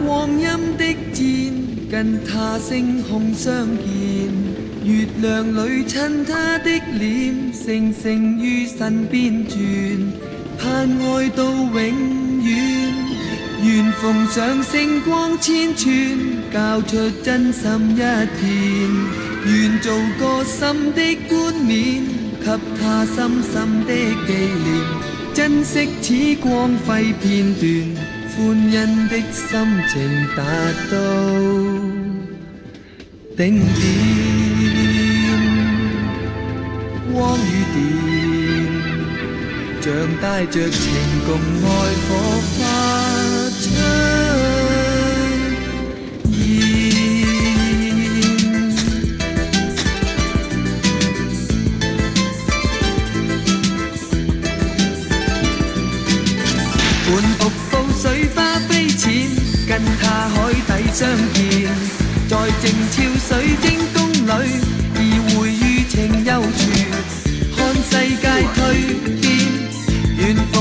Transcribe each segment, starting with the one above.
光陰的箭，跟他星空相見，月亮裏親他的臉，星星於身邊轉，盼愛到永遠，願奉上星光千串，交出真心一片，願做個心的冠冕，給他深深的紀念，珍惜此光輝片段，歡欣的心情達到頂點，光與電像帶着情共愛火花出現，半瀑布水花飛濺，跟他海底相見，在靜悄水晶宮裏，意會於情幽處，看世界蛻變，願奉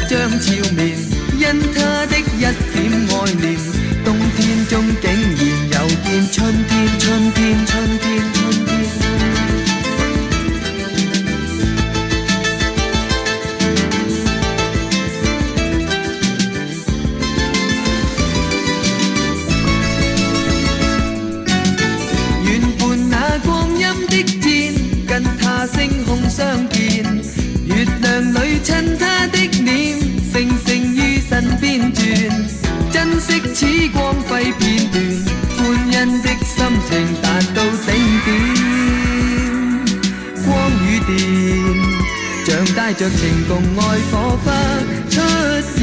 張俏面，因他的一點愛念，冬天中竟然又見春天，春天，春天，春天。願伴那光陰的箭，跟他星空相見，月亮裏親他的臉，星星於身邊轉，珍惜此光輝片段，歡欣的心情達到頂點，光與電，像帶着情共愛火花出現。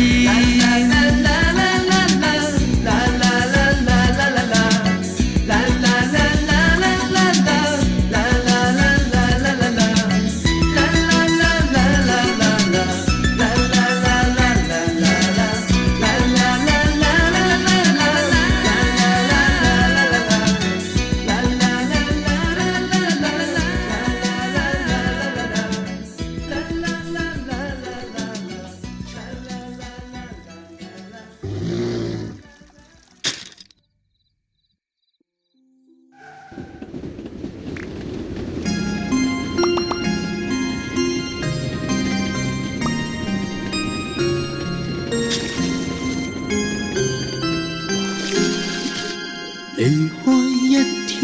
離開一天，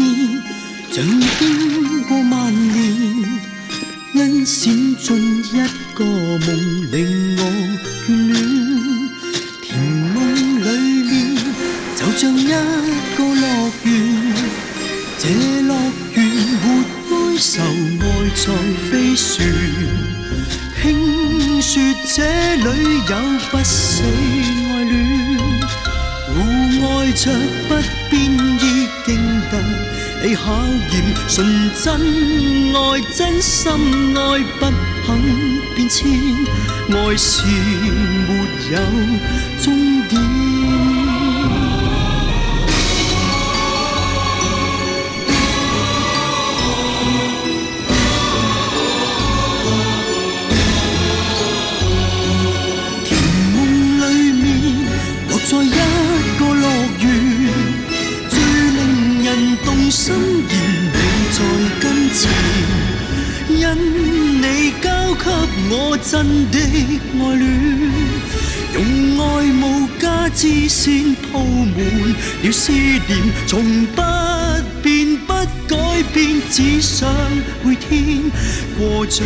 像經過萬年，因閃進一個夢，令我眷戀。甜夢裡面，就像一個樂園，這樂園沒哀愁，愛在飛旋。聽說這裡有不死愛戀，互愛着不變意境特你考驗，純真愛真心愛不肯變遷，愛是沒有終點。在一個樂園，最令人動心弦，你在跟前，因你交給我真的愛戀，用愛無價之線鋪滿了思念，從不變不改變，只想每天過着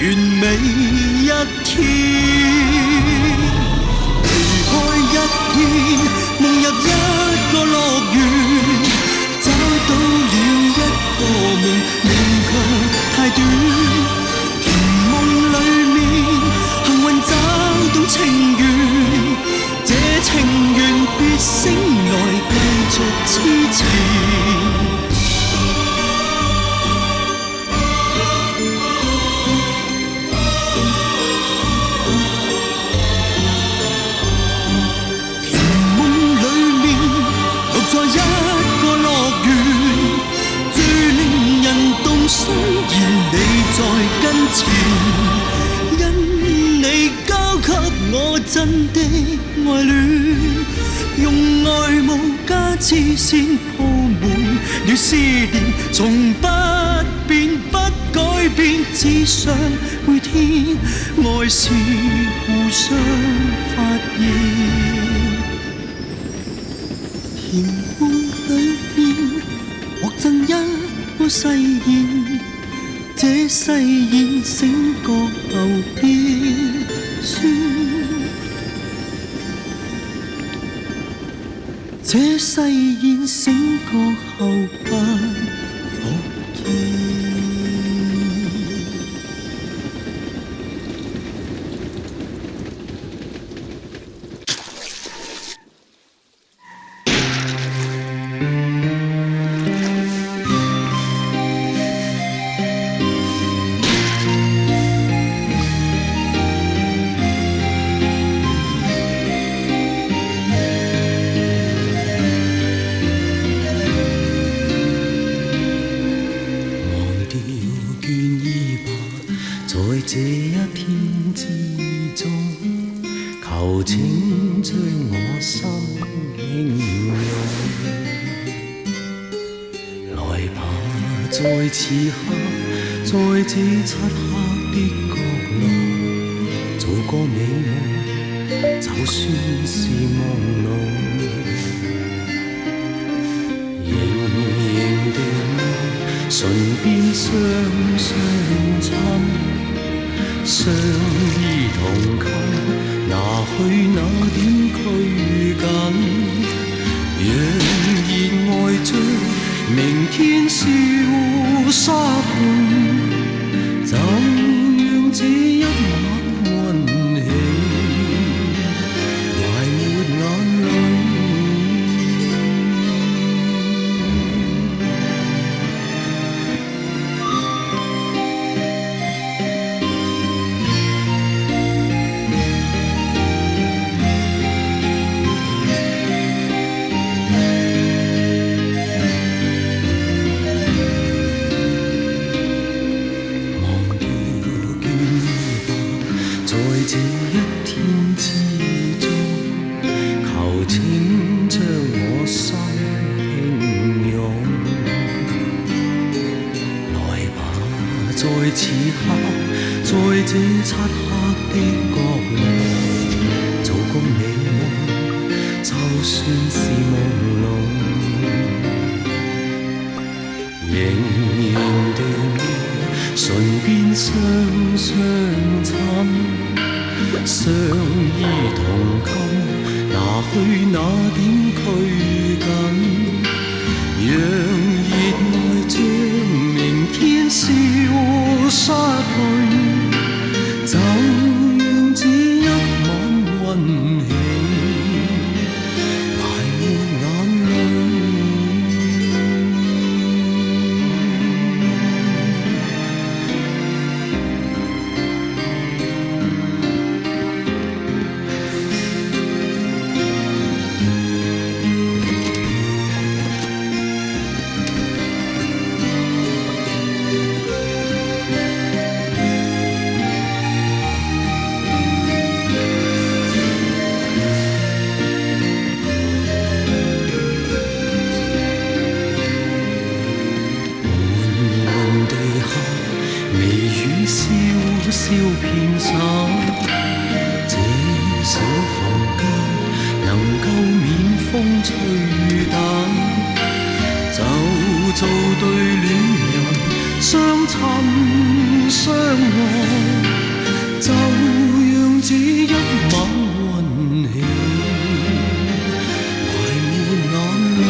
完美一天。一天夢入一個樂園，找到了一個夢，命卻太短。甜夢裡面，幸運找到情緣，這情緣別醒來繼續痴纏。雖然你在跟前，因你交給我真的愛戀，用愛無價之線鋪滿了思念，從不變不改變，只想每天愛是互相發現。甜夢裡面獲贈一個誓言，這誓言醒覺後變酸，這誓言醒覺後不復見。將我心輕擁，來吧，在此刻，在這漆黑的角落，做個美夢，就算是夢露。盈盈的愛，唇邊雙親，相依同衾，拿去那點拘謹，讓熱愛將明天消失去，就讓這一晚溫馨，埋沒眼淚。在此刻，在這漆黑的角落，做個美夢，就算是朦朧。盈盈的愛，唇邊雙親，相依同衾，拿去那點拘謹，讓熱愛將明天消失去，就讓這一晚溫馨，埋沒眼淚。笑片刻，這小房間能夠免風吹打，就做對戀人相親相愛，就讓這一晚溫馨，埋沒眼淚。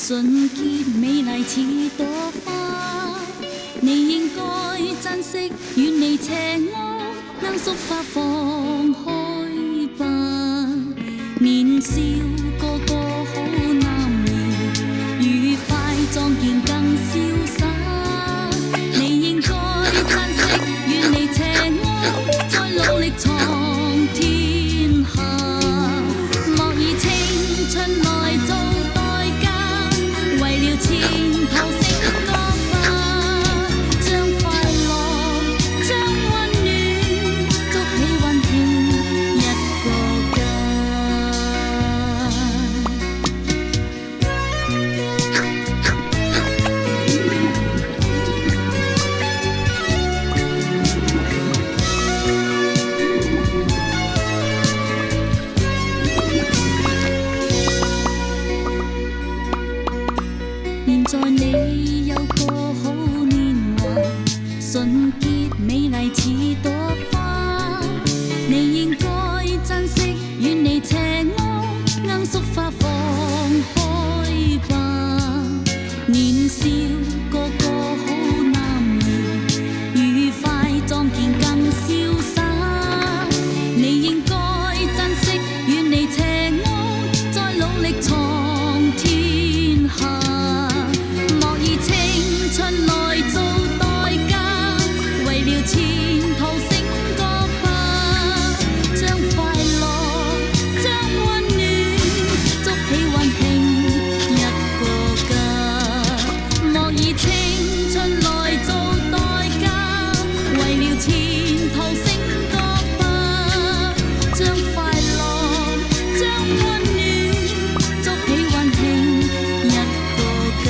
純潔美麗似朵花，你應該珍惜，遠離邪惡，能束髮放開吧。年少個個好男兒，愉快壯健更瀟灑。你應該珍惜，遠離邪惡，再努力闖天下。莫以青春來做代價，為了前途成惡化，將快樂將溫暖築起溫馨一個家。在你有個好年華，純潔美麗似朵花，你應該珍惜，遠離邪惡，罌粟花放開吧。年少個個好男兒，愉快壯健更瀟灑，你應該珍惜，遠離邪惡，再努力闖天下。莫以青春來做代價，為了前途醒覺吧，將快樂將溫暖築起溫馨一個家。莫以青春來做代價，為了前途醒覺吧，將快樂將溫暖築起溫馨一個家。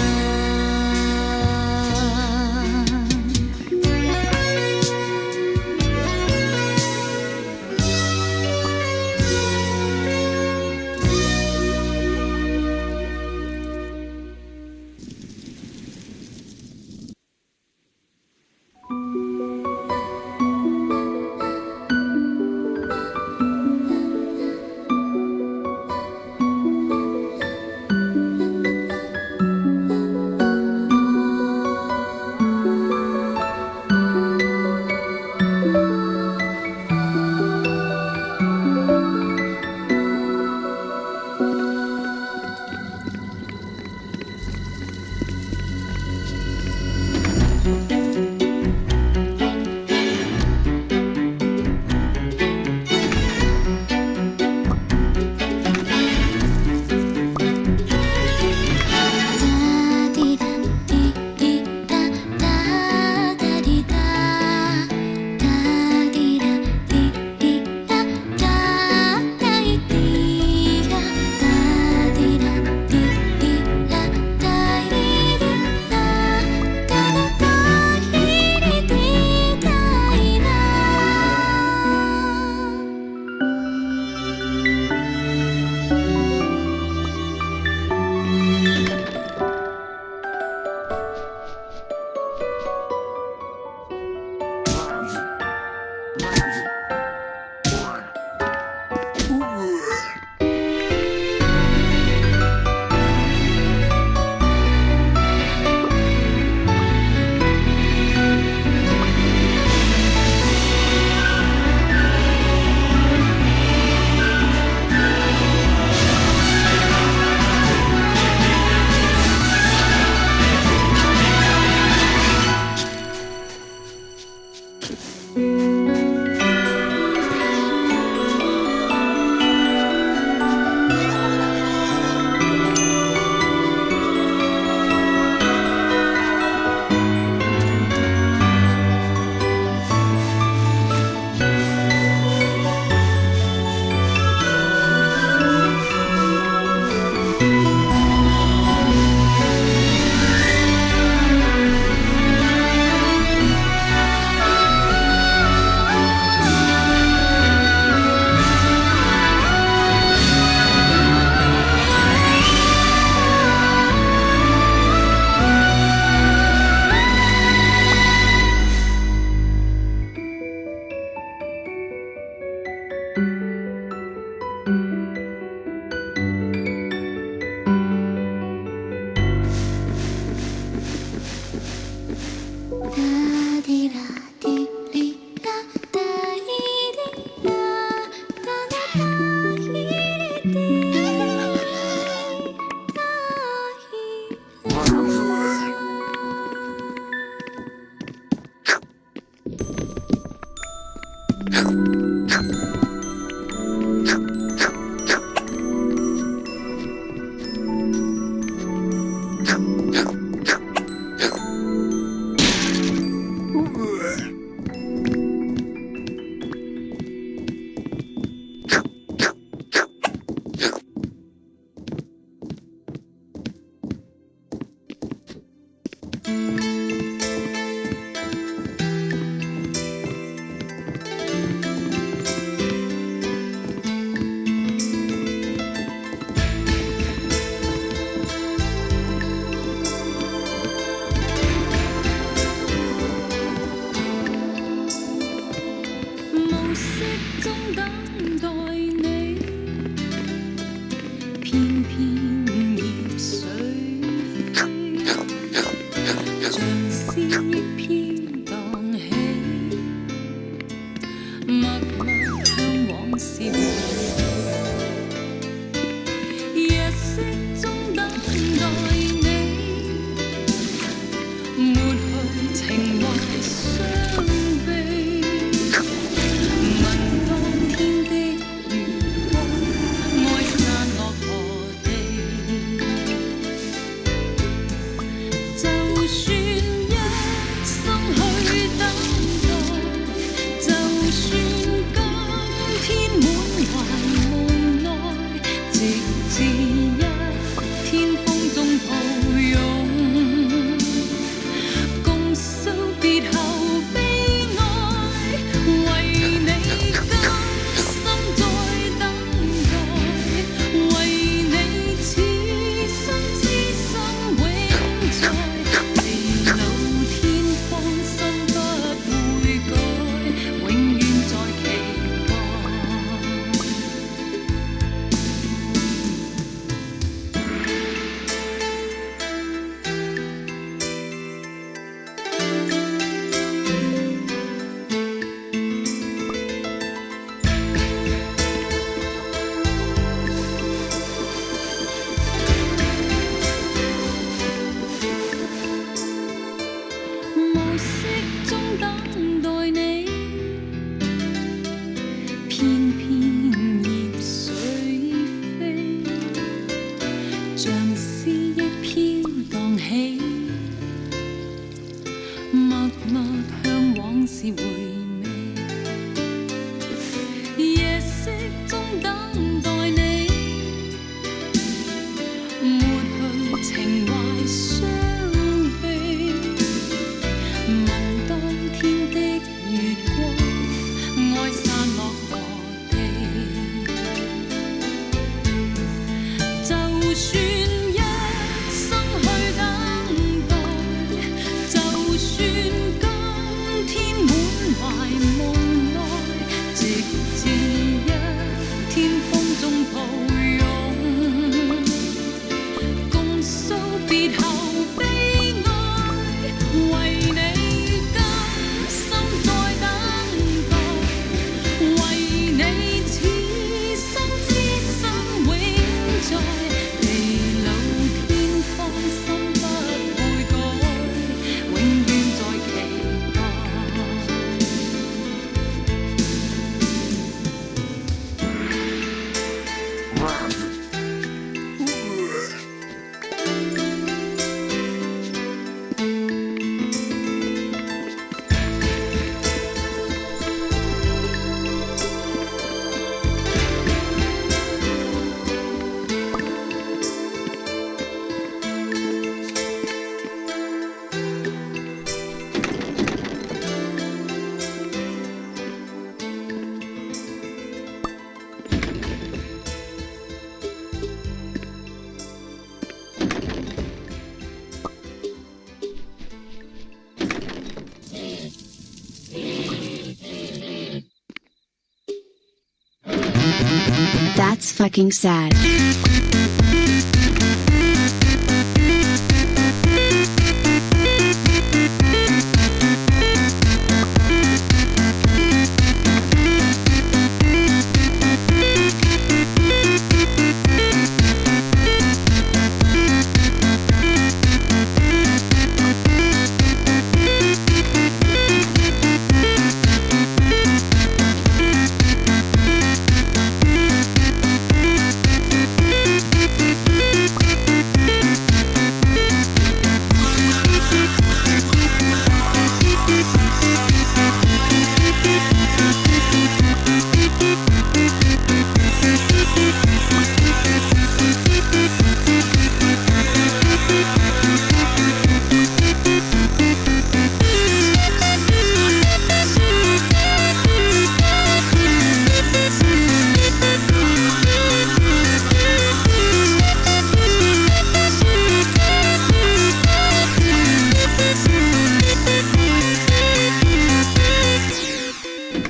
fucking sad.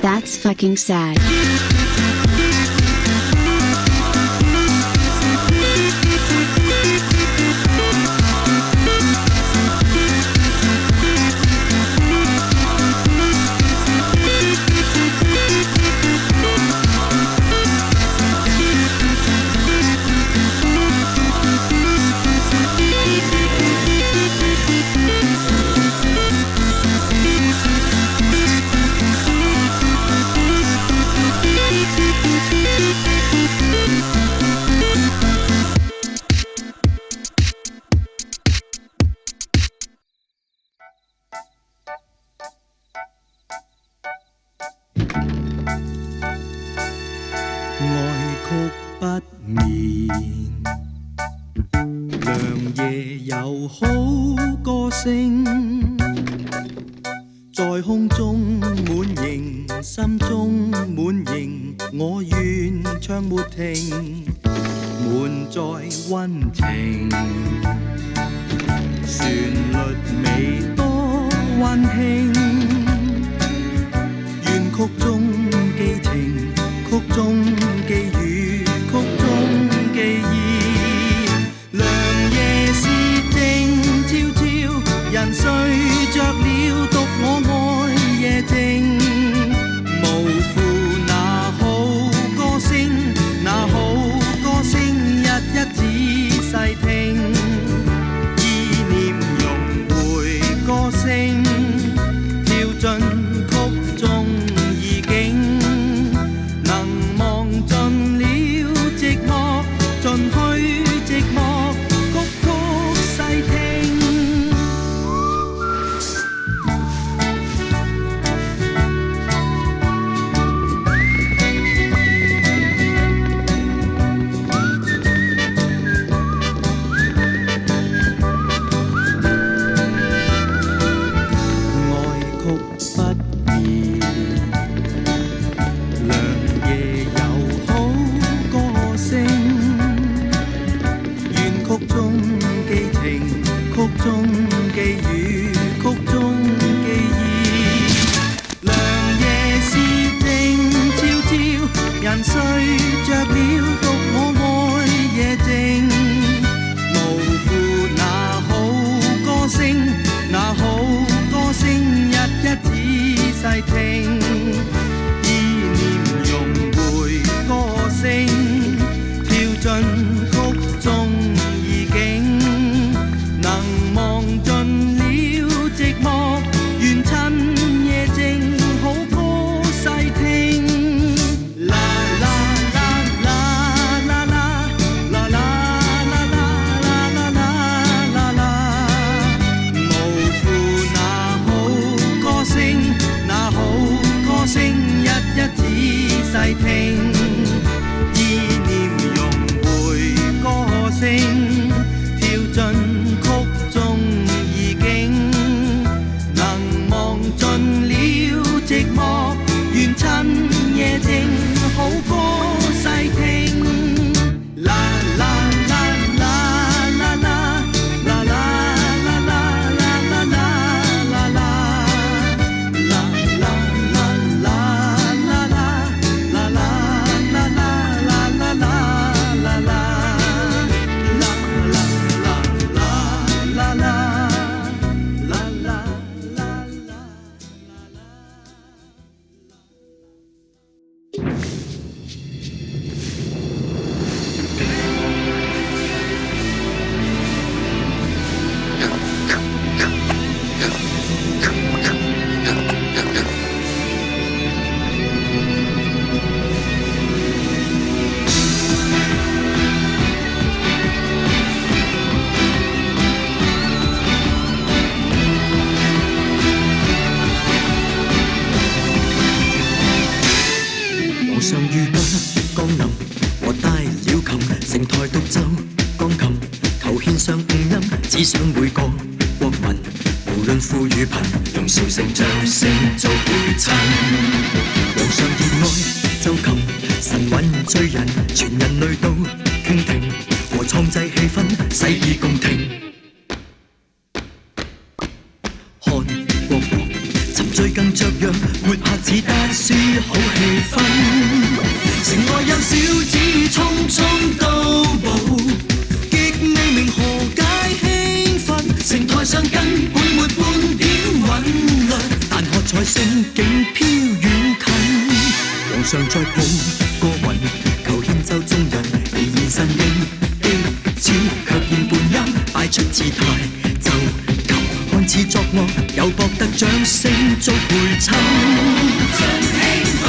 That's fucking sad.愛曲不眠，良夜有好歌聲，在空中滿盈，心中滿盈，我願唱沒停，滿載溫情，旋律美多溫馨，願曲中寄情，曲中寄語，曲中寄意。良夜是靜悄悄，人睡着了，獨我愛夜靜。無負那好歌聲，那好歌聲，一一仔細聽，意念融匯歌聲，跳進曲中意境。望盡了寂寞，盡去寂寞，曲曲細聽。愛曲不移。曲中寄情，曲中寄語，曲中寄意。良夜是靜悄悄，人睡着了，獨我愛夜靜。無負那好歌聲，那好歌聲，一一仔細聽，意念融匯歌聲，跳進曲中。能望盡了寂寞，願趁夜靜好歌細聽。啦啦啦啦啦啦啦啦啦啦啦啦，無負那好歌聲，那好只想每個國民，無論富與貧，用笑聲掌聲做陪襯。皇上熱愛奏琴，神韻醉人，全人類都傾聽和創製氣氛，洗耳恭聽。看國王沉醉更雀躍，活拍子單書好氣氛。城外有小子匆匆到步，極未明何解興奮。城台上根本沒半點韻律，但喝彩聲景飄遠近。皇上在抱歌韻，求獻奏眾人，而現身應擊超，卻現半音，擺出姿態奏琴，看似作樂，有博得掌聲做陪襯。真興奮。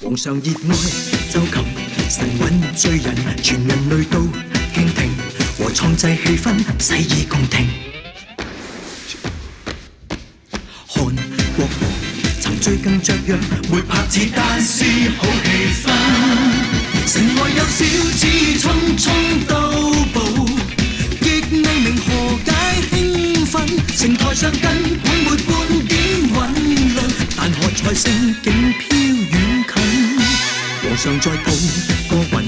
皇上熱愛奏琴，神韻醉人，全人類都傾聽和創製氣氛，洗耳恭聽。看國王沉醉更雀躍，沒拍子單絲好氣氛。城外有小子匆匆到步，極未明何解興奮。城台上根本沒半點韻律，但喝彩聲景飄遠近。皇上在抱歌韻，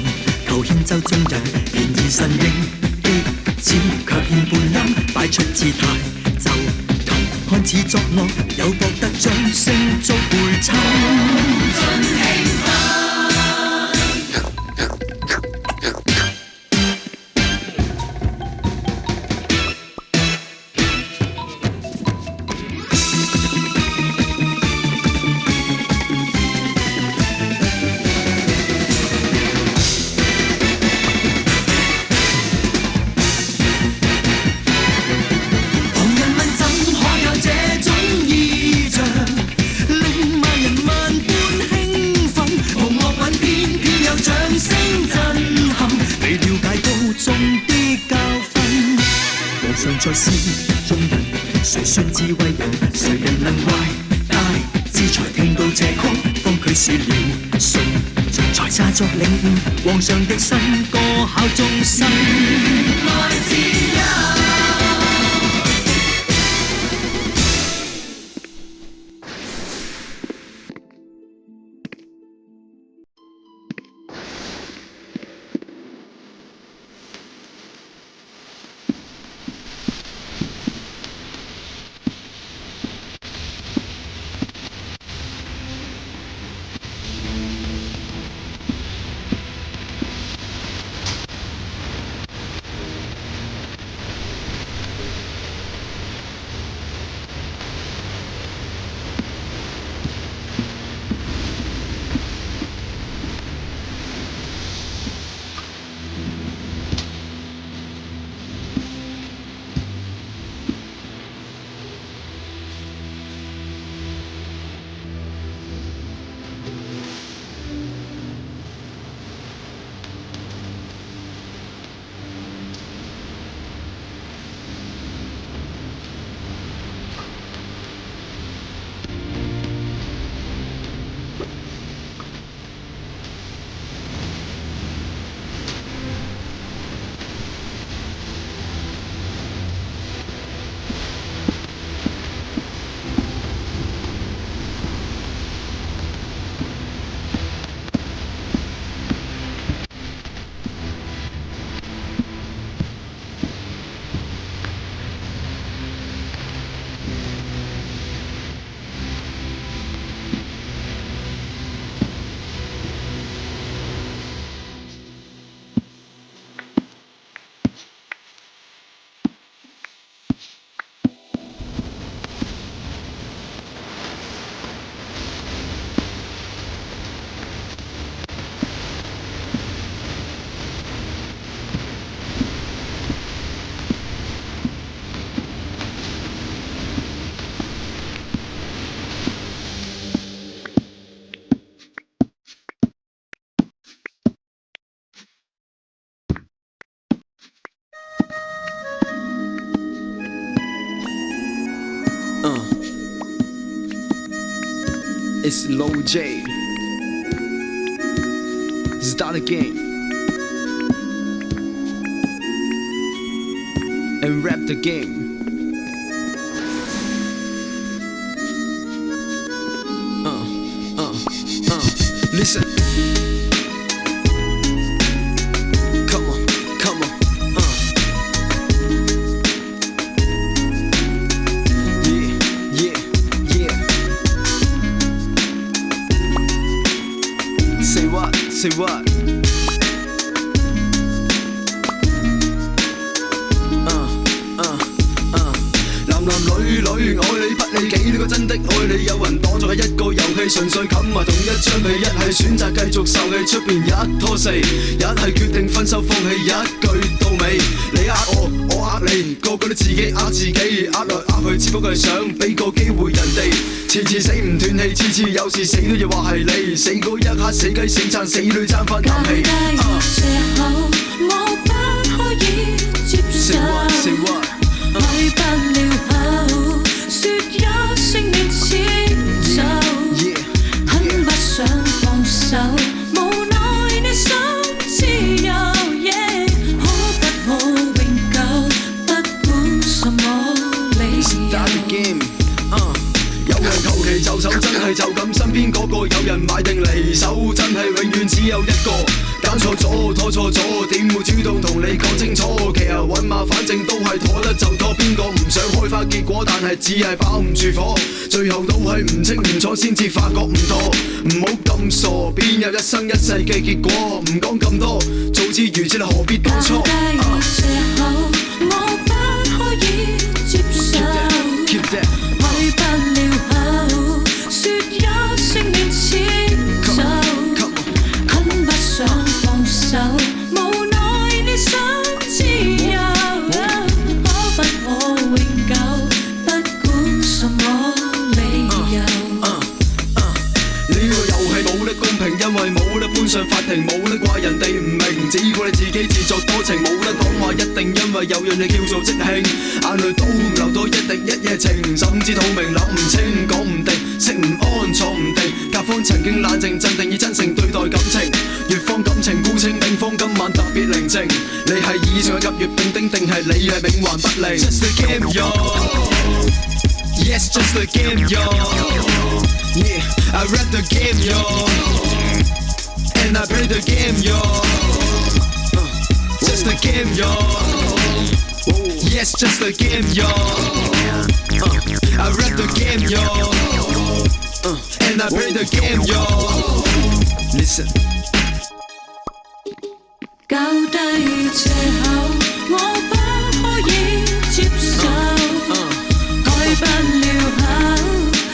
求獻奏眾人，然而神應擊超，卻現半音，擺出姿態奏琴，看似作樂，有博得掌聲做陪襯。真興奮。在詩中人，誰算智慧人？誰人能壞大志才聽到這曲？當佢說了信，才詐作領悟。皇上的新歌考眾生，愛自由。It's Low J. Start again and rap the game. Listen. Come on, come on. Yeah. Say what? Say what?男女女愛你不理幾呢個真的愛你，有人當作係一個遊戲，純粹冚埋同一張被，一係選擇繼續受氣，出邊一拖四，一係決定分手放棄，一句到尾。你呃我，我呃你，個個都自己呃自己，呃來呃去，只不過係想俾個機會人哋。次次死唔斷氣，次次有事死都要話係你，死嗰一刻死雞死撐死女爭翻啖氣。借口我不可以接受，愛不了後，說一聲你遷就，很不想放手，無奈你想自由，可不可永久，不管什麼理由。有人求其就手，真係就咁，身邊嗰個有人買定離手，真係永遠只有一個。揀錯咗，拖錯咗，點會主動同你講清楚？其實揾馬，反正都係拖得就拖，邊個唔想開花結果？但係只係包唔住火，最後都係唔清唔楚，先至發覺唔妥。唔好咁傻，邊有一生一世嘅結果？唔講咁多，早知如此，你何必當初？借口我不可以接受，愛不了後，說一聲你遷就，很不想放手，無奈你想自由，可不可永久，不管什麼理由。呢個遊戲冇得公平，因為冇得搬上法庭，冇得怪人哋唔明，只怪你自己自作多情，冇得講話一定因為有樣嘢叫做即興，眼淚都唔流到一滴一夜情，甚至透明諗唔清講唔定，食唔安坐唔定，甲方曾經冷靜鎮定以真誠對待感情，乙方感情孤清，丙方今晚特別寧靜，你係以上嘅甲乙丙丁定係你係冥頑不靈 ？Just a game yo, yes just a game yo, yeah I rap the game yo, and I play the game yo, just a game yo, yes just a game yo, I rap the game yo, and I play the game yo, listen。交低借口，我不可以接受，愛不了後，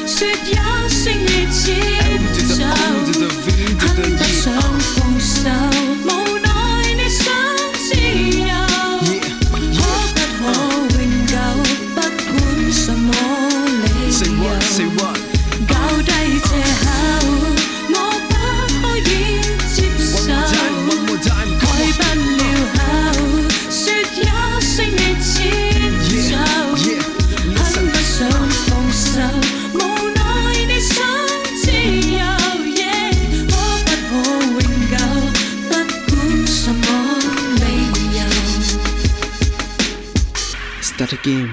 說一聲你遷就，很不想放手，無奈你想自由，可不可永久，不管什麼理由。交低借口，我不可以接受。愛不了後，說一聲你遷就，很不想放手，無奈你想自由，可不可永久，不管什麼理由。Start again。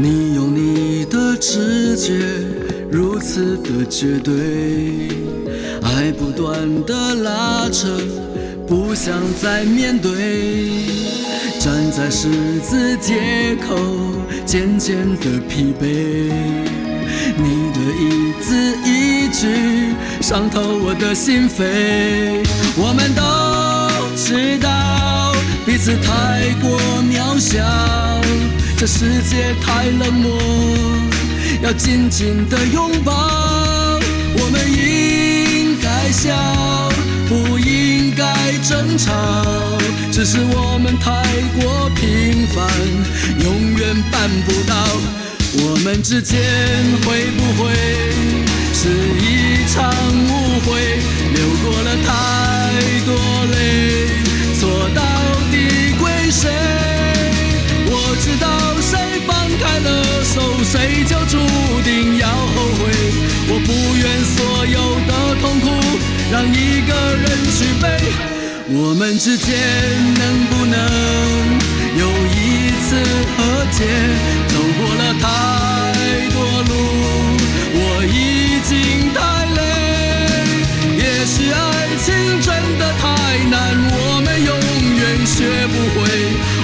你用你的直觉如此的绝对，爱不断的拉扯，不想再面对。站在十字街口，渐渐的疲惫。你的一字一句伤透我的心扉。我们都知道彼此太过渺小，这世界太冷漠，要紧紧的拥抱。我们应该笑，不应该争吵，只是我们太过平凡，永远办不到。我们之间会不会是一场误会，流过了太多泪，错到底归谁？我知道谁放开了手，谁就注定要后悔。我不愿所有的痛苦让一个人去背。我们之间能不能有一次和解？走过了太多路，我已经太累。也许爱情真的太难，我们永远学不会。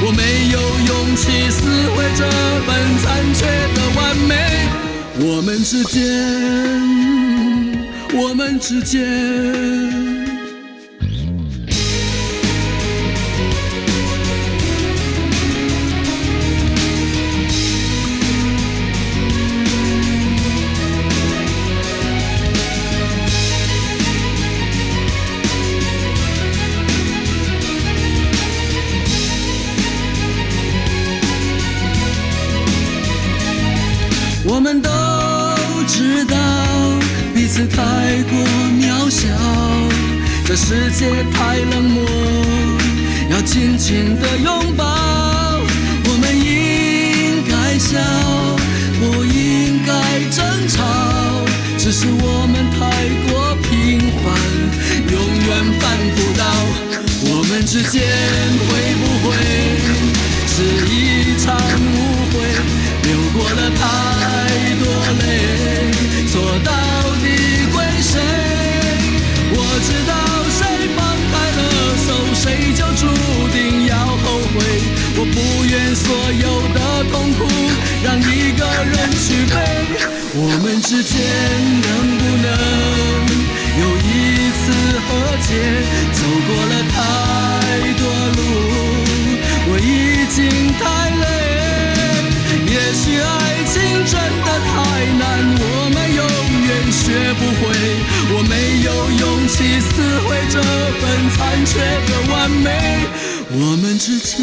我没有勇气撕毁这份残缺的完美。我们之间，我们之间。我们都知道彼此太过渺小，这世界太冷漠，要紧紧的拥抱。我们应该笑，不应该争吵，只只是我们太过平凡，永远办不到。我们之间会不会是一场误会？流过了太多泪，错到底归谁？我知道谁放开了手，谁就注定要后悔。我不愿所有的痛苦让一个人去背。我们之间能不能有一次和解？走过了太多路，我已经太累。也许爱情真的太难，我们永远学不会。我没有勇气撕毁这份残缺的完美。我们之间，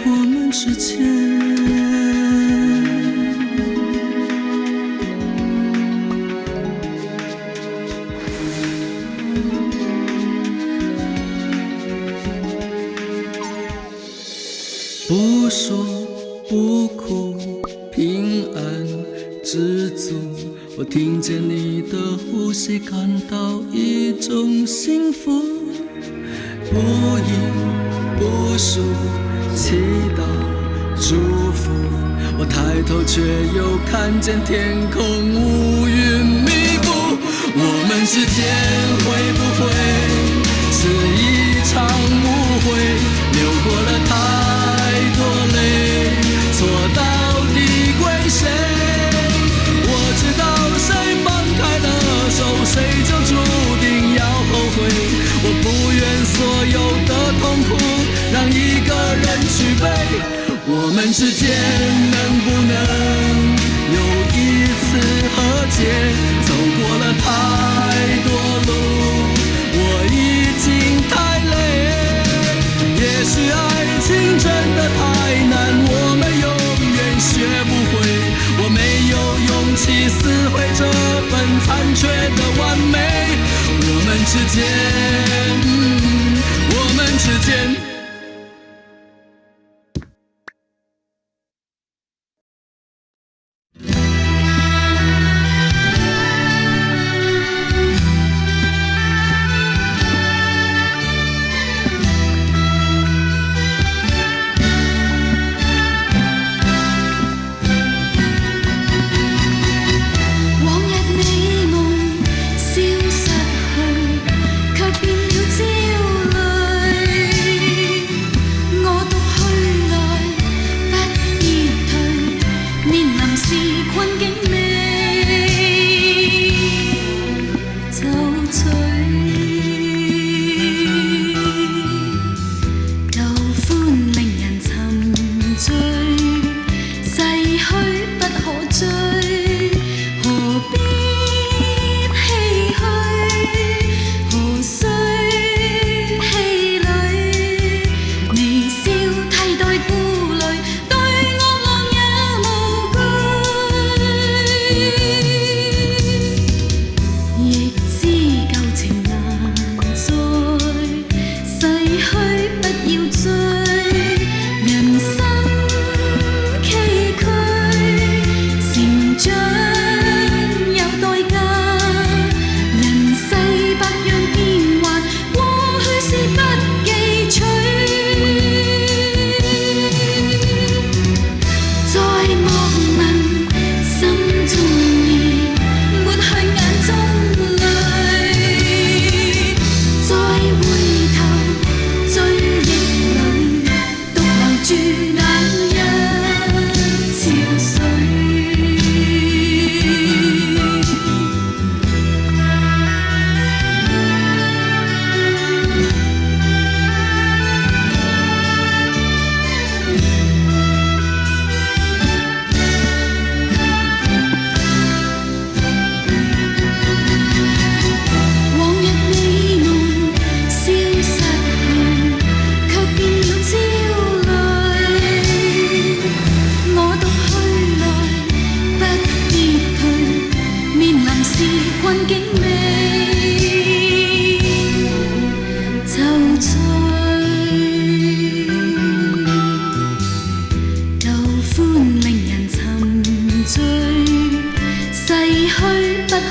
我们之间。不说不哭，平安知足。我听见你的呼吸，感到一种幸福。不应不输，祈祷祝福。我抬头却又看见天空乌云密布。我们之间会不会是一场误会？流过了太多泪，错到底归谁？我知道谁放开了手，谁就注定要后悔。我不愿所有的痛苦让一个人去背。我们之间能不能有一次和解？走过了太多路，我已经太累。也许爱情真的太难，我们永远学不会。我没有勇气撕毁这份残缺的完美。我们之间，我们之间。在莫問心中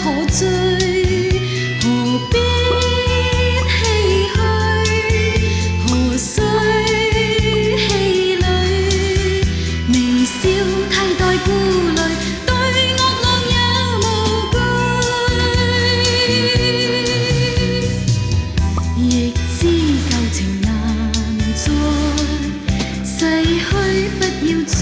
可追，何必唏噓，何須氣餒？微笑替代顧慮，對惡浪也無懼，亦知舊情難再逝去，不要追。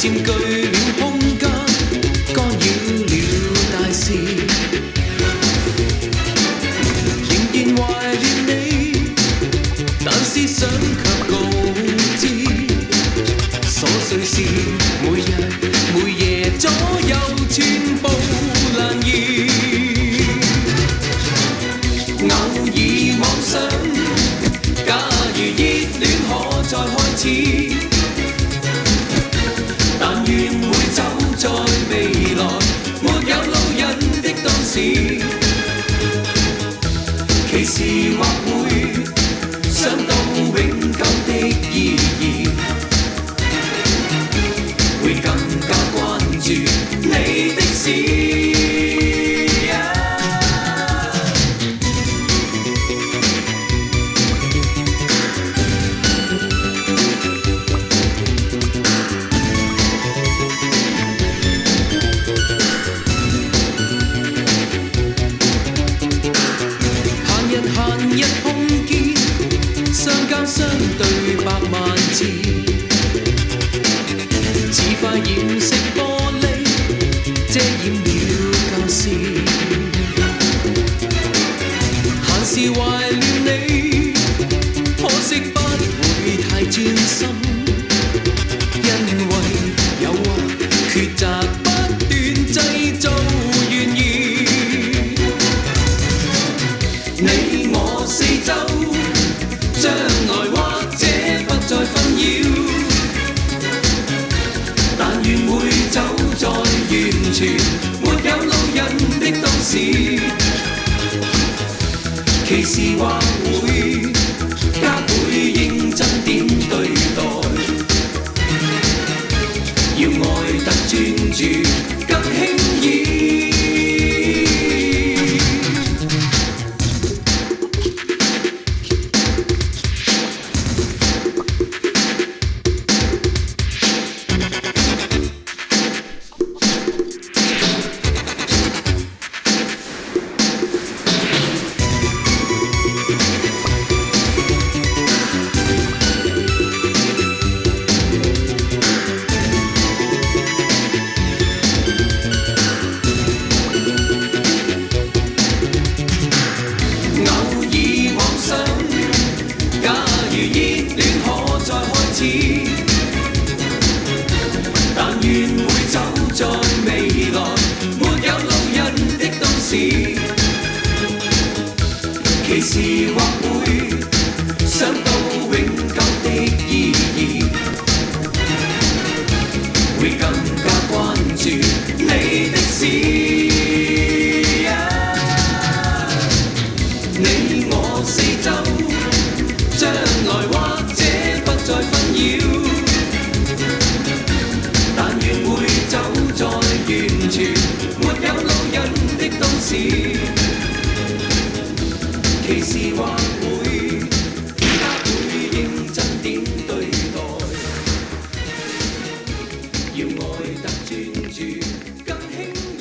佔據了空間，干擾了大事。仍然懷念你，但思想卻告知，瑣碎事每日每夜左右全部難言。偶爾妄想，假如熱戀可再開始。但願會走在未來，沒有路人的當時，其時或會想到永久的意義，會更加關注你的事。相對百萬次，似塊染色玻璃遮掩了舊事。閒時懷念你，可惜不會太專心，因為誘惑抉擇不斷製造懸疑。你我四周。將來或者不再紛擾，但願會走在完全沒有路人的當時，其時或會加倍認真點對待，要愛得專注更輕易。但願會走在未來，沒有路人的當時，其時或會你我四周，將來或者不再紛擾。但願會走在完全沒有路人的都市，其時或會更加會認真點對待，要愛得專注更輕易。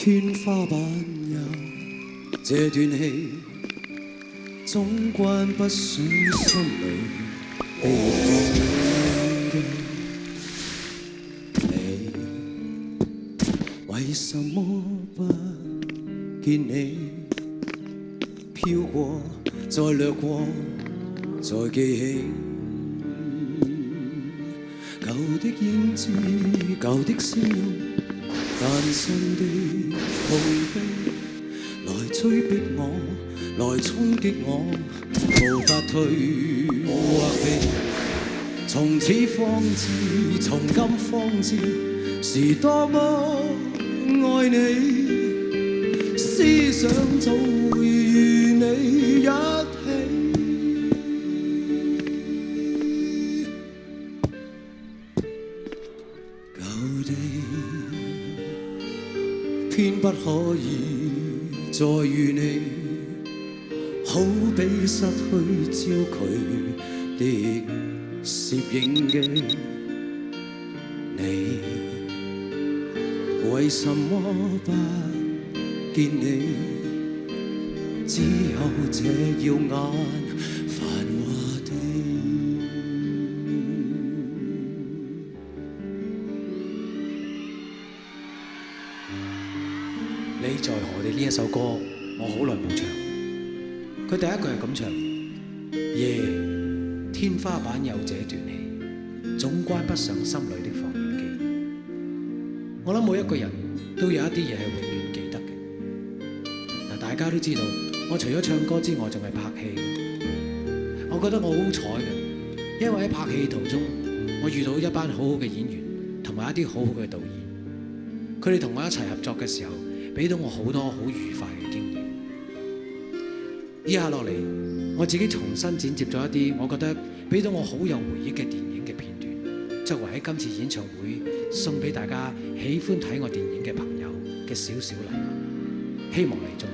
天花板有這段戲，總關不上心裏被放的你，為什麼不見你飄過，再掠過，再記起舊的影子，舊的聲音，單身的痛悲，來催逼我，來衝擊我，無法退或避。從此方知，從今方知，是多麼愛你，思想早會與你一起。舊地偏不可以再與你，好比失去焦距的攝影機。你為什麼不見你？只有這耀眼繁華地。你在何地呢一首歌，我好耐冇唱。佢第一句係咁唱：夜天花板有這段戲，總關不上心裏的放映機。我諗每一個人都有一啲嘢係永遠記得嘅。嗱，大家都知道，我除咗唱歌之外，仲係拍戲。我覺得我好彩嘅，因為喺拍戲途中，我遇到一班好好嘅演員，同埋一啲好好嘅導演。佢哋同我一齊合作嘅時候，俾到我好多好愉快嘅經驗。以下落嚟，我自己重新剪接咗一啲我覺得俾到我好有回憶嘅電影嘅片段，作為喺今次演唱會送俾大家喜歡睇我電影嘅朋友嘅小小禮物，希望你中意。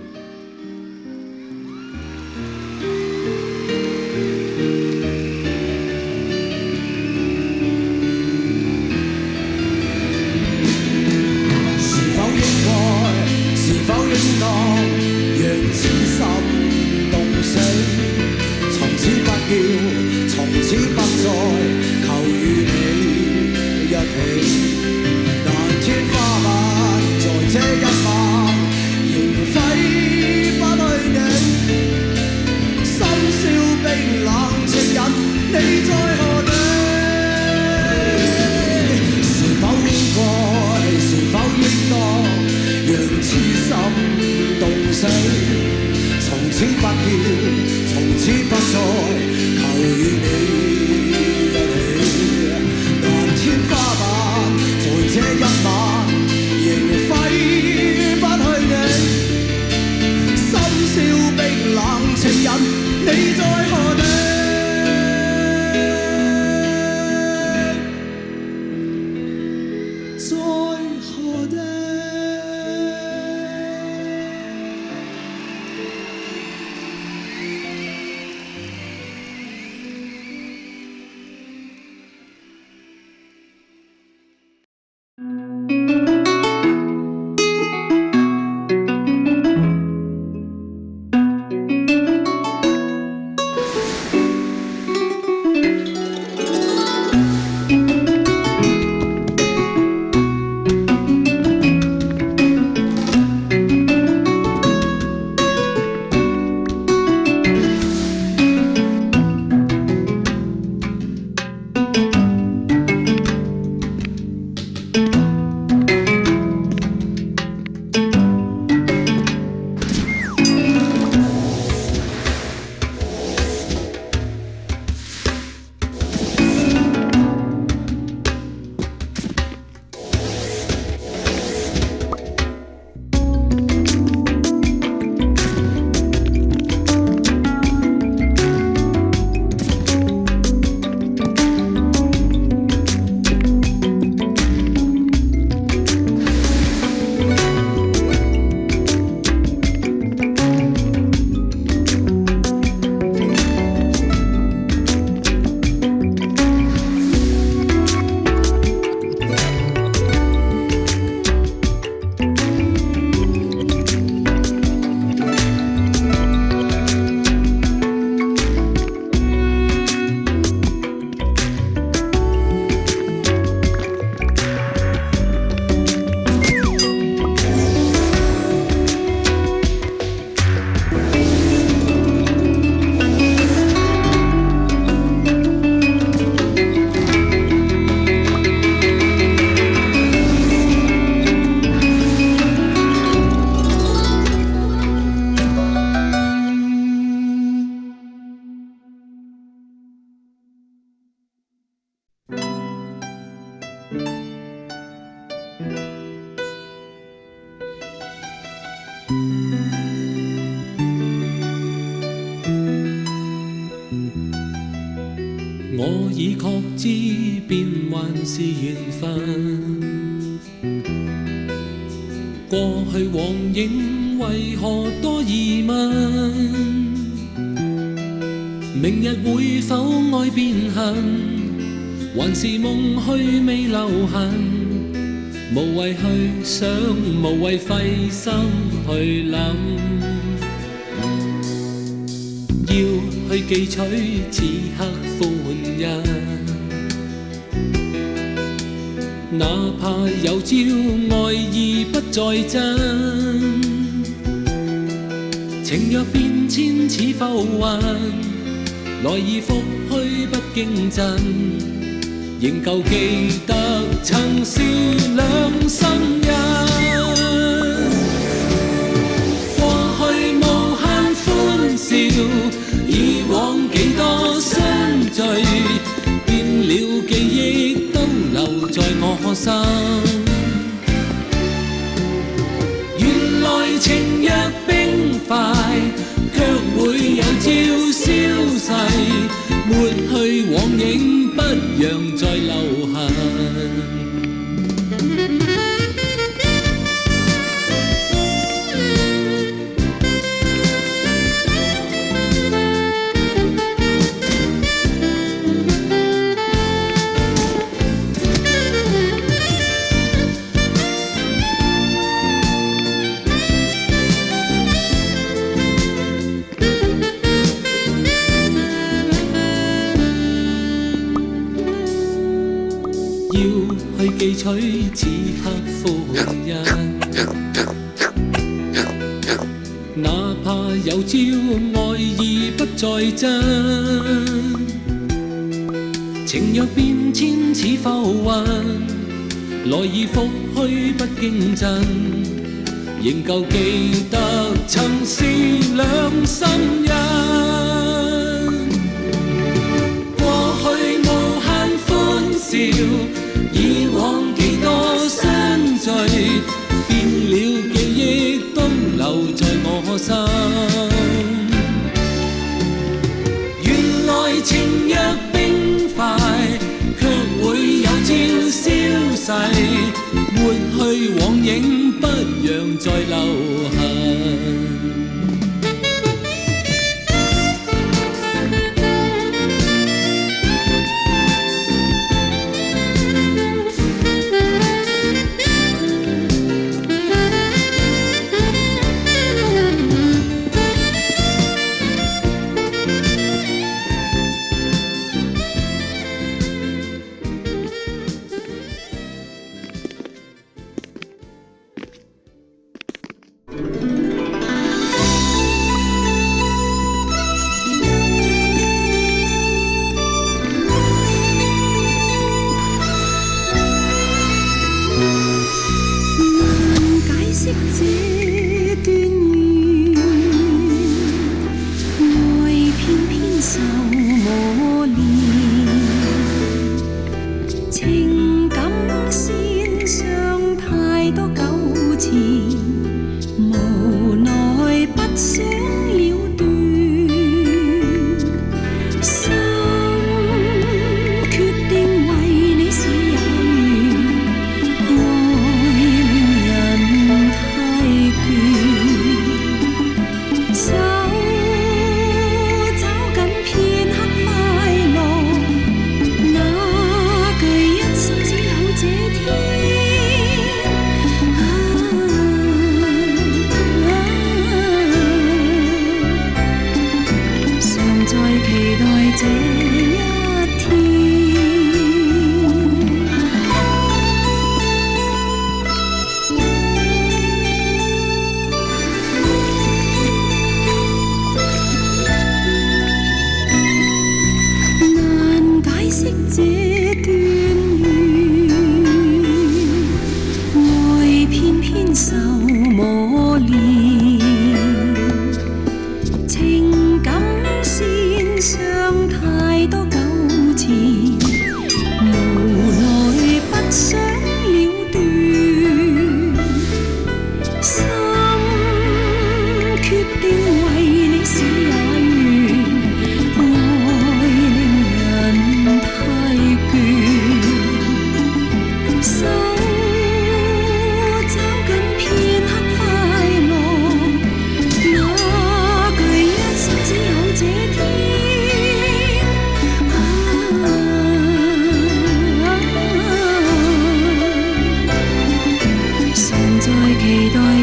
我已確知變幻是緣分，過去往影為何多疑問？明日會否愛變恨，還是夢虛未留痕？無謂去想，無謂費心去諗，要去記取此刻歡欣，哪怕有朝愛意不再真，情若變遷似浮雲，來而復去不經震，仍舊記得曾是兩心人。過去無限歡笑，以往幾多相聚，變了記憶都留在我心。原來情若冰塊，卻會有朝消逝，抹去往影，不讓再留痕。要去記取此刻歡欣，哪怕有朝愛意不再真，情若變遷似浮雲，來而復去不經震，仍舊記得曾是兩心人。過去無限歡笑，以往幾多相聚，變了記憶都留在我心。原來情若冰塊，卻會有朝消逝，抹去往影，不讓再留痕。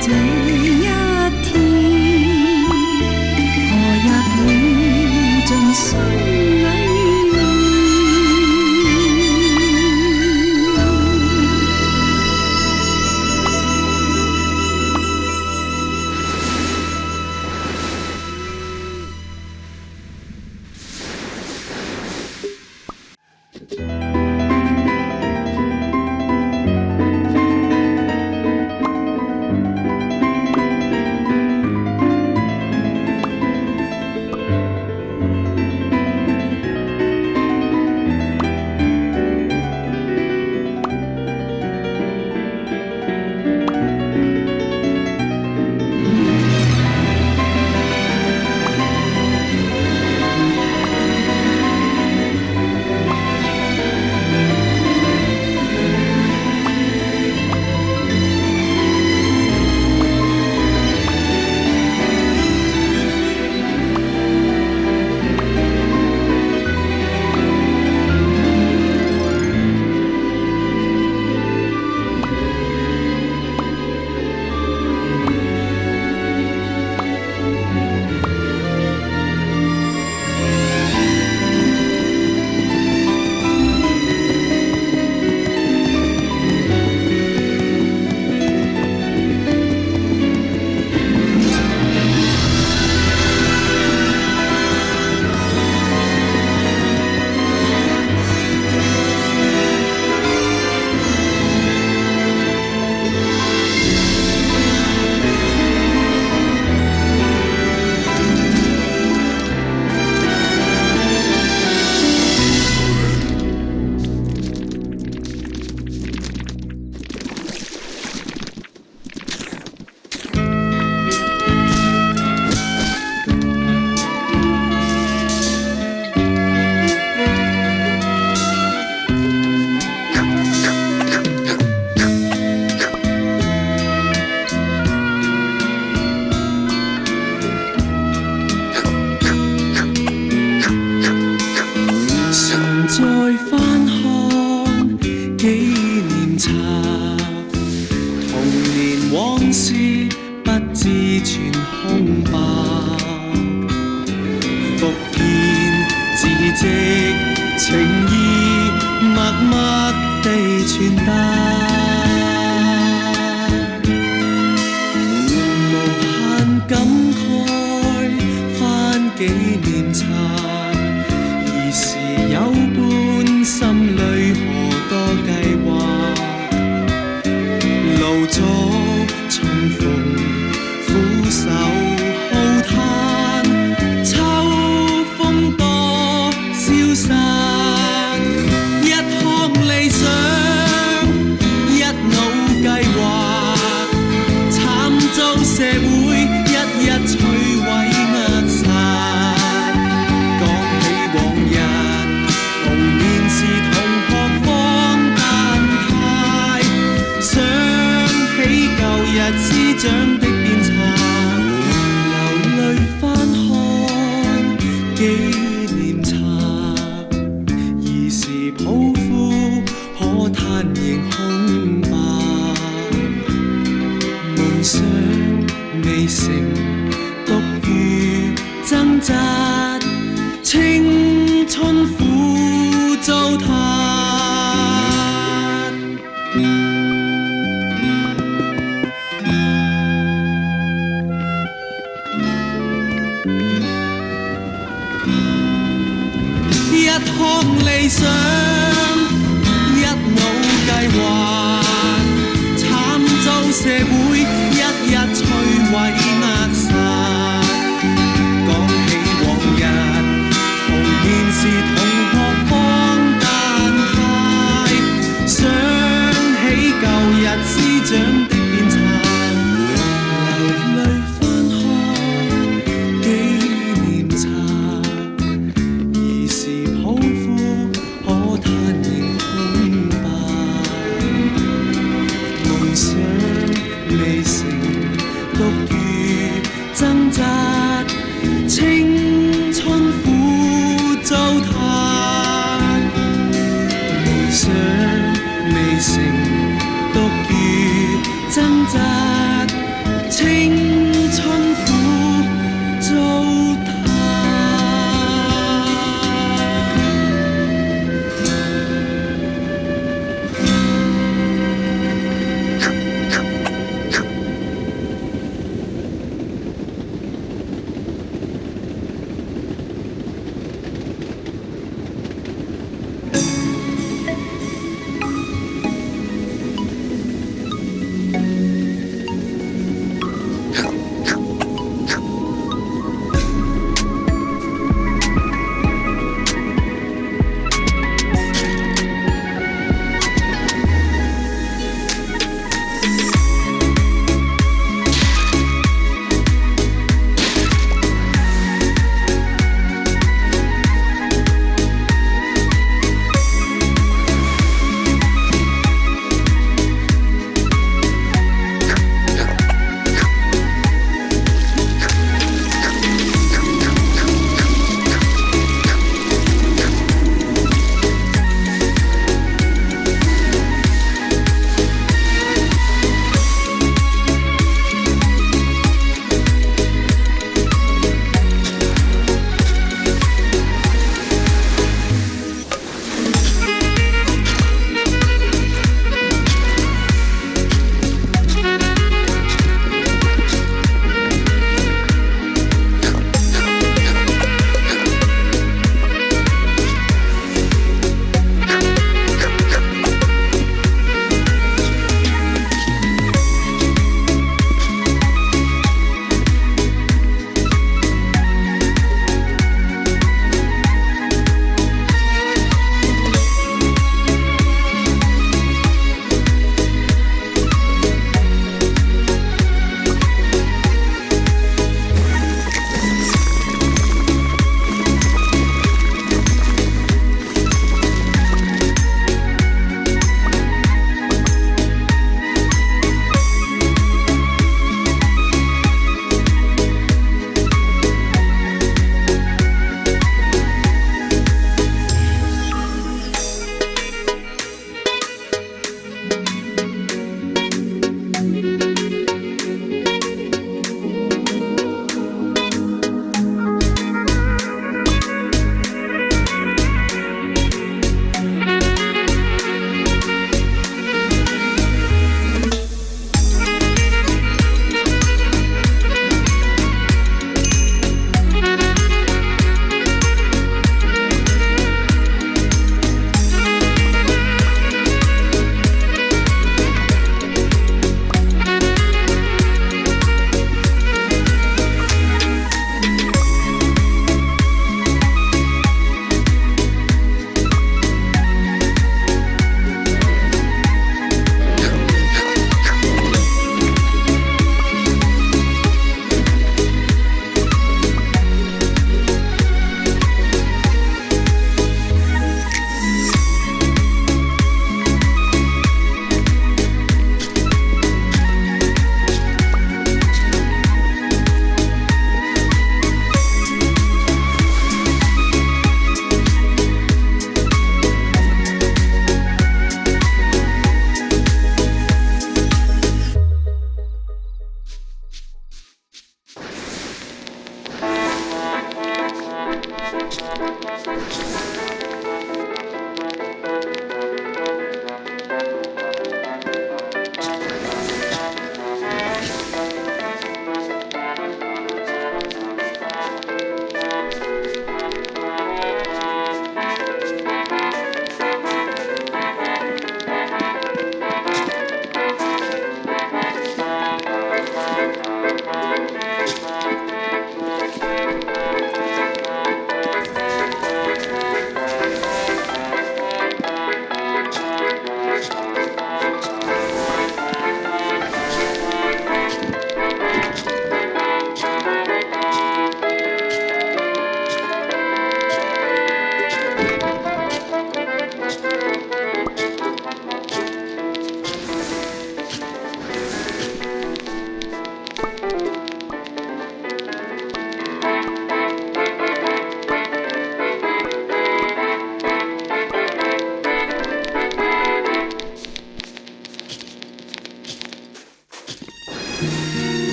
這一天，何日會盡心裏？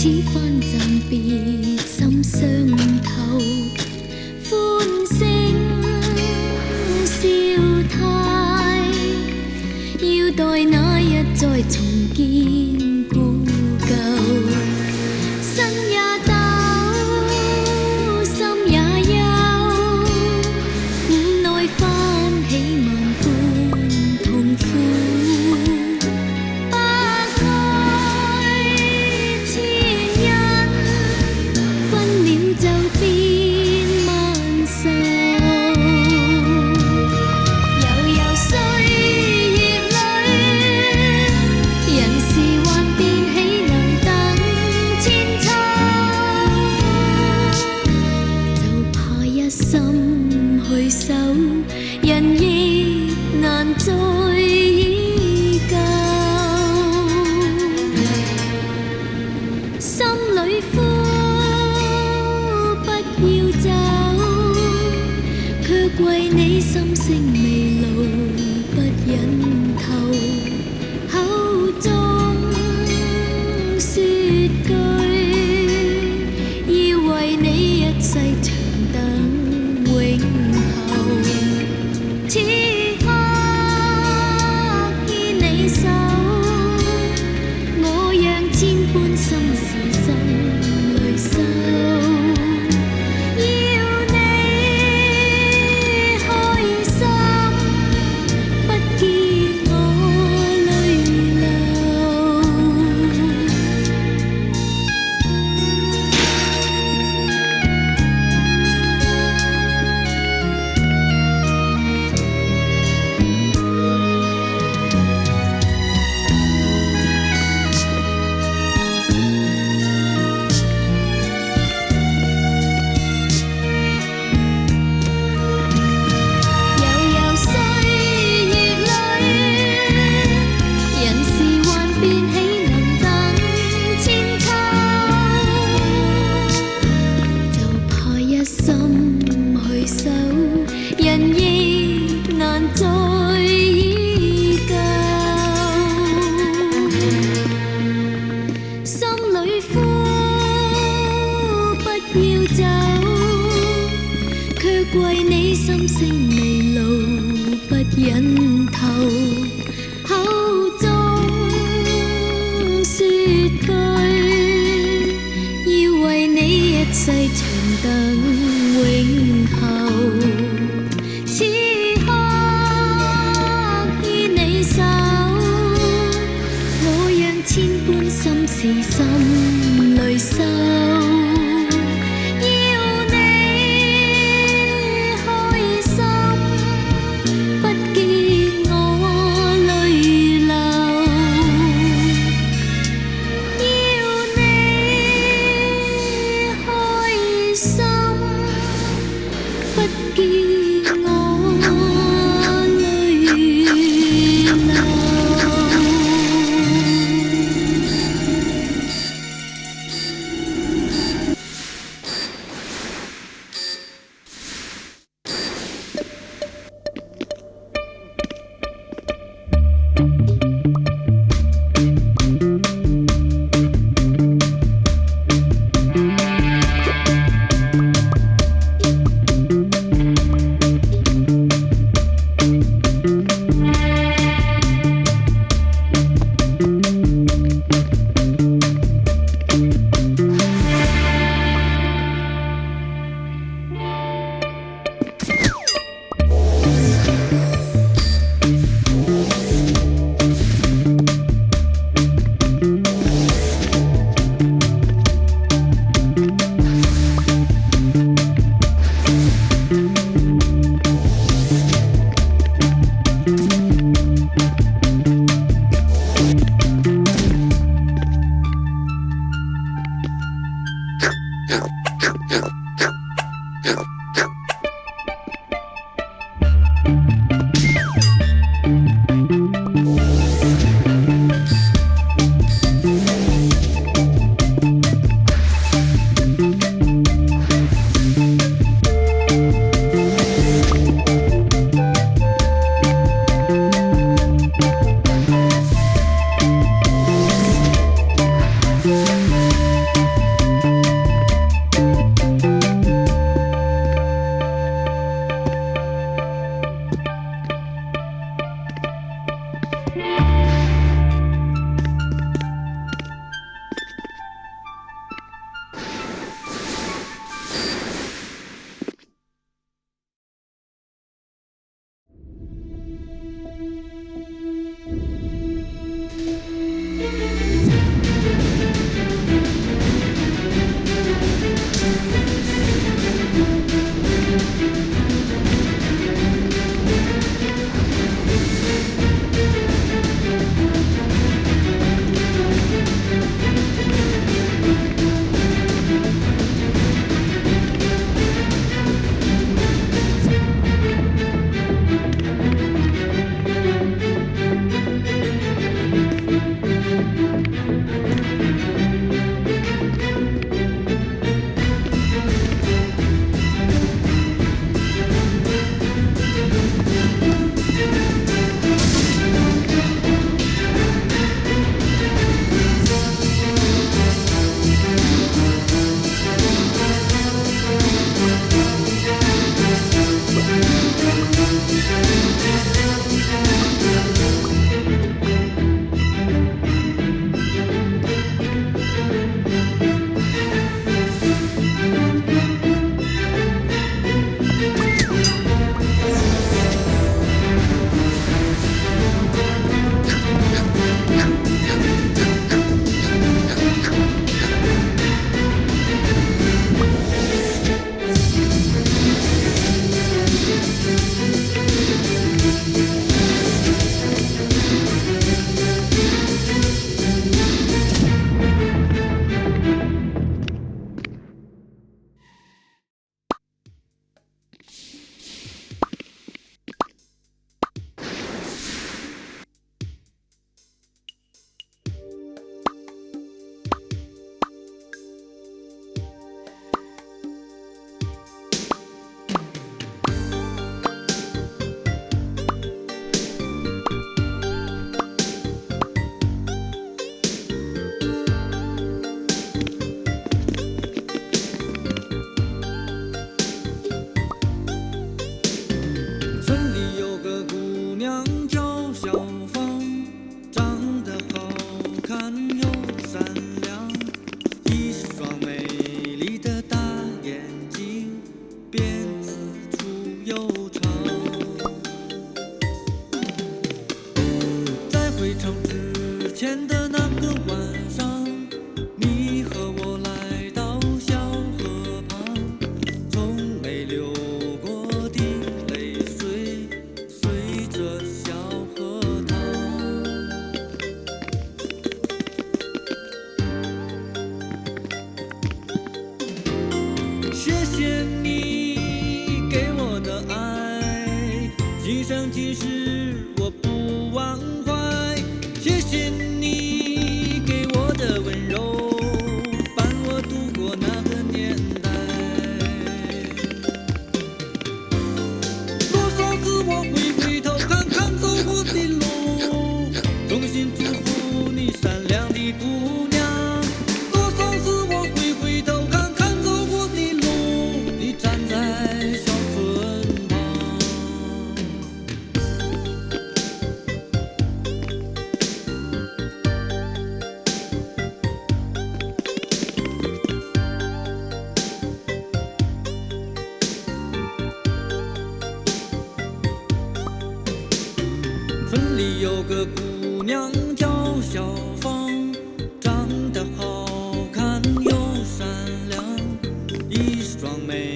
此番暫別心相投，歡聲笑態，要待那日再重見故舊。身也抖，心也憂，五內翻起萬般痛苦。人亦難再依舊，心裏呼不要走，卻為你心聲未露不忍透，口中說句要為你一世長等永後。此刻牽你手，我讓千般心事心裏收，要你開心，不見我淚流。人亦難再依舊，心裏呼不要走，卻為你心聲未露不忍透，口中說句要為你一世長等永後。此刻牽你手，我讓千般心事心裏收，要你開心，不見我淚流，要你開心，不見谢你给我的爱，今生今世我不忘怀。谢谢你给我的温柔，伴我度过那个年代。多少次我会回头看看走过的路，衷心祝福你善良的姑娘。多少次我会回头看看走过的路，你站在小村旁。村里有个姑娘叫小芳，长得好看又善良，一双美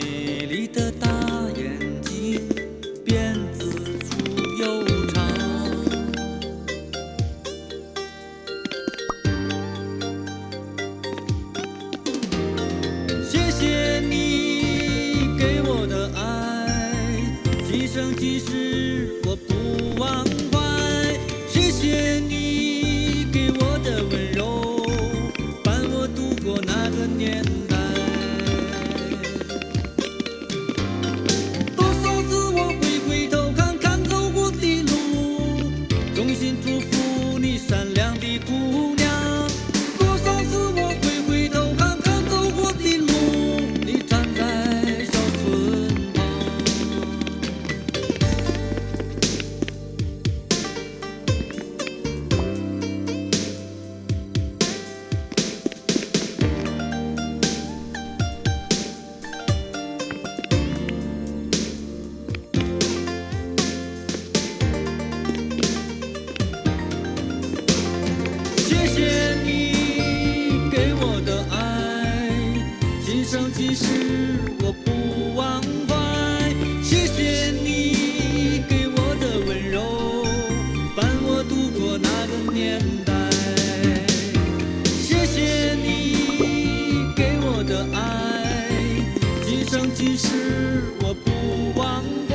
丽的大眼睛，辫子粗又长。谢谢你给我的爱，今生今世我不忘怀。谢谢你给我的温柔，伴我度过那个年代。多少次我会回头看看走过的路，衷心祝福你善良的姑娘。多少次我会回头看看走过的路，你站在小村旁。谢谢你给我的爱，今生今世我不忘怀。谢谢你给我的温柔，伴我度过那个年代。谢谢你给我的爱，今生今世我不忘怀。